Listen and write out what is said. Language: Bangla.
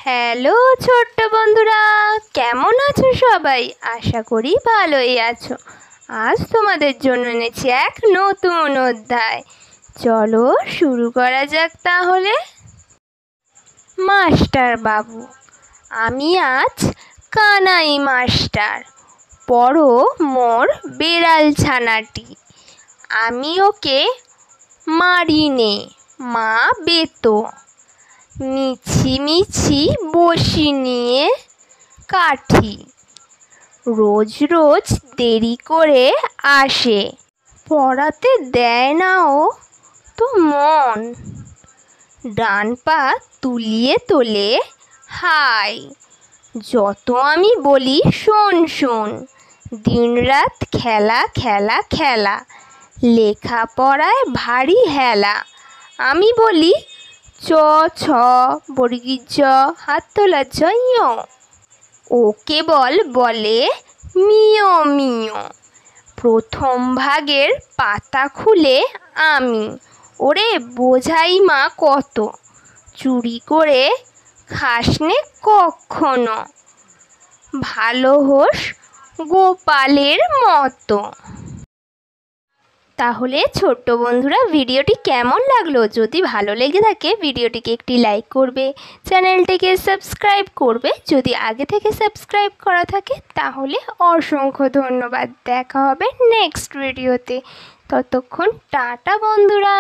হ্যালো ছোট্ট বন্ধুরা, কেমন আছো সবাই? আশা করি ভালোই আছো। আজ তোমাদের জন্য এনেছি এক নতুন অধ্যায়। চলো শুরু করা যাক তাহলে। মাস্টার বাবু। আমি আজ কানাই মাস্টার, পড়ো মোর বেড়াল ছানাটি। আমি ওকে মারিনে, মা বেতো। মিছি মিছি বসি নিয়ে কাঠি, রোজ রোজ দেরি করে আসে। পড়াতে দেয় না ও তো মন, ডান পা তুলিয়ে তোলে হাই। যত আমি বলি শোন শোন, দিনরাত খেলা খেলা খেলা, লেখাপড়ায় ভারী হেলা। আমি বলি চ ছ বর্গীর জ, হাত তোলা জ ঞ। ও কেবল বলে মিয় মিয়। প্রথম ভাগের পাতা খুলে আমি ওরে বোঝাই মা কত। চুরি করে খাসনে কখনো, ভালো হোস গোপালের মতো। তাহলে ছোট্ট বন্ধুরা, ভিডিওটি কেমন লাগলো? যদি ভালো লেগে থাকে ভিডিওটিকে একটি লাইক করবে, চ্যানেলটিকে সাবস্ক্রাইব করবে। যদি আগে থেকে সাবস্ক্রাইব করা থাকে তাহলে অসংখ্য ধন্যবাদ। দেখা হবে নেক্সট ভিডিওতে। ততক্ষণ টাটা বন্ধুরা।